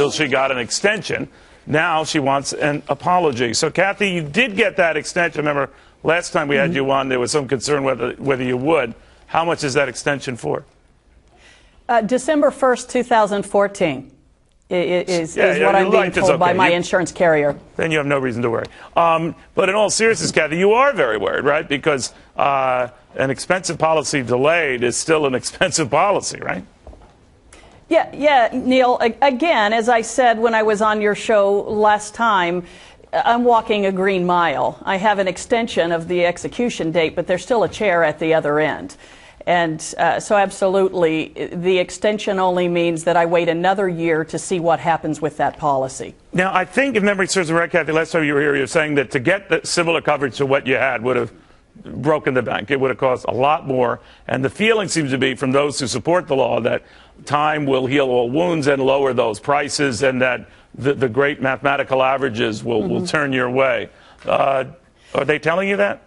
until she got an extension. Now she wants an apology. So, Kathy, you did get that extension. Remember, last time we had you on, there was some concern whether you would. How much is that extension for? December 1st, 2014 is what I'm being told by my insurance carrier. Then you have no reason to worry. But in all seriousness, Kathy, you are very worried, right? Because an expensive policy delayed is still an expensive policy, right? Yeah, Neil, again, as I said when I was on your show last time, I'm walking a green mile. I have an extension of the execution date, but there's still a chair at the other end. And so absolutely, the extension only means that I wait another year to see what happens with that policy. Now, I think, if memory serves me right, Kathy, last time you were here, you were saying that to get the similar coverage to what you had would have broken the bank. It would have cost a lot more. And the feeling seems to be from those who support the law that time will heal all wounds and lower those prices, and that the great mathematical averages will turn your way. Are they telling you that?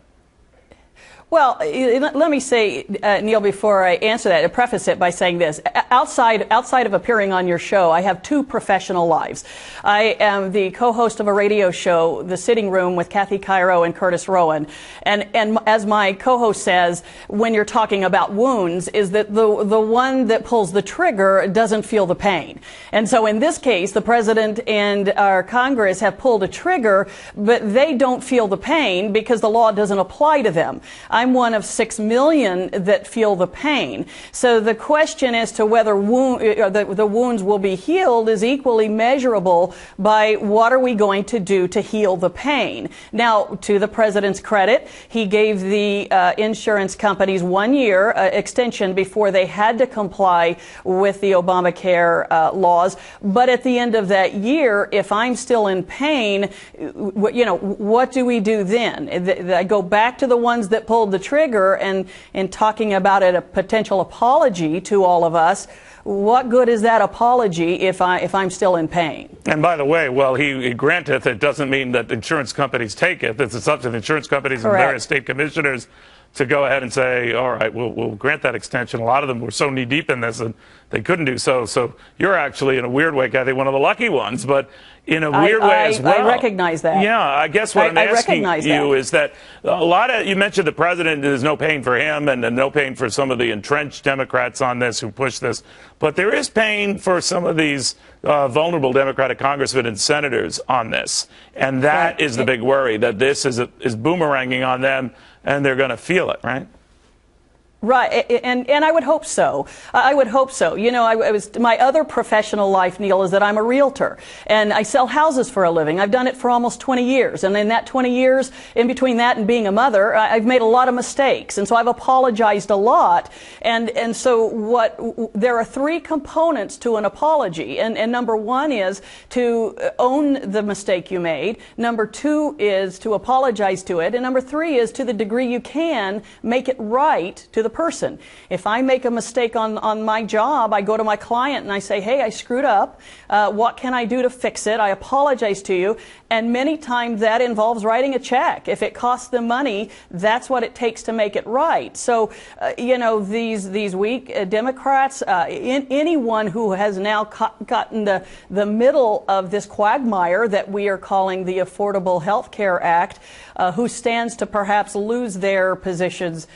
Well, let me say, Neil, before I answer that, preface it by saying this. Outside of appearing on your show, I have two professional lives. I am the co-host of a radio show, The Sitting Room, with Kathy Cairo and Curtis Rowan. And as my co-host says, when you're talking about wounds, is that the one that pulls the trigger doesn't feel the pain. And so in this case, the President and our Congress have pulled a trigger, but they don't feel the pain because the law doesn't apply to them. I'm one of 6 million that feel the pain. So the question as to whether the wounds will be healed is equally measurable by what are we going to do to heal the pain. Now, to the President's credit, he gave the insurance companies 1 year extension before they had to comply with the Obamacare laws. But at the end of that year, if I'm still in pain, what do we do then? I go back to the ones that pulled the trigger and talking about a potential apology to all of us. What good is that apology if I'm still in pain? And by the way, well, he granteth, it doesn't mean that insurance companies take it. It's up to the insurance companies and various state commissioners to go ahead and say, all right, we'll grant that extension. A lot of them were so knee-deep in this and they couldn't do so. So you're actually, in a weird way, Kathy, one of the lucky ones, but in a weird way as well. I recognize that. Yeah, I guess what I'm asking you is that you mentioned the President, there's no pain for him and no pain for some of the entrenched Democrats on this who push this. But there is pain for some of these vulnerable Democratic congressmen and senators on this. And that is the big worry, that this is boomeranging on them and they're going to feel it, right? Right, and I would hope so. I would hope so. You know, my other professional life, Neil, is that I'm a realtor, and I sell houses for a living. I've done it for almost 20 years, and in that 20 years, in between that and being a mother, I've made a lot of mistakes, and so I've apologized a lot. And so there are three components to an apology, and number one is to own the mistake you made. Number two is to apologize to it, and number three is, to the degree you can, make it right to the person. If I make a mistake on my job, I go to my client and I say, hey, I screwed up. What can I do to fix it? I apologize to you. And many times that involves writing a check. If it costs them money, that's what it takes to make it right. So, these weak Democrats, anyone who has now gotten the middle of this quagmire that we are calling the Affordable Health Care Act, who stands to perhaps lose their positions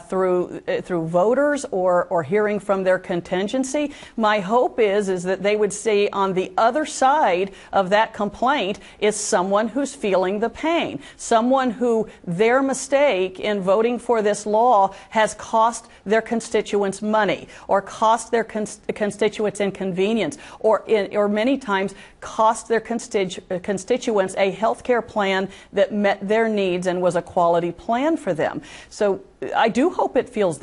through voters or hearing from their contingency. My hope is that they would see on the other side of that complaint is someone who's feeling the pain, someone who their mistake in voting for this law has cost their constituents money, or cost their constituents inconvenience, or many times cost their constituents a health care plan that met their needs and was a quality plan for them. So I do hope it feels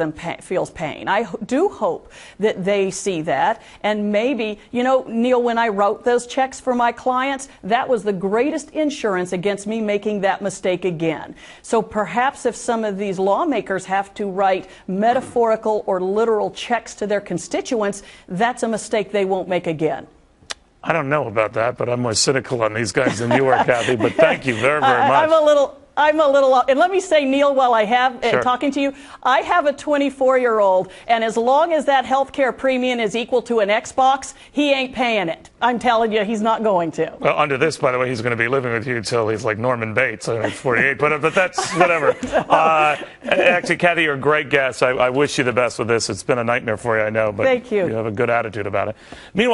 pain. I do hope that they see that. And maybe, Neil, when I wrote those checks for my clients, that was the greatest insurance against me making that mistake again. So perhaps if some of these lawmakers have to write metaphorical or literal checks to their constituents, that's a mistake they won't make again. I don't know about that, but I'm more cynical on these guys than you are, Kathy. But thank you very, very much. I'm a little, and let me say, Neil, while I have Sure. talking to you, I have a 24-year-old, and as long as that health care premium is equal to an Xbox, he ain't paying it. I'm telling you, he's not going to. Well, under this, by the way, he's going to be living with you until he's like Norman Bates, 48. But that's whatever. Actually, Kathy, you're a great guest. I wish you the best with this. It's been a nightmare for you, I know, but Thank you. You have a good attitude about it. Meanwhile.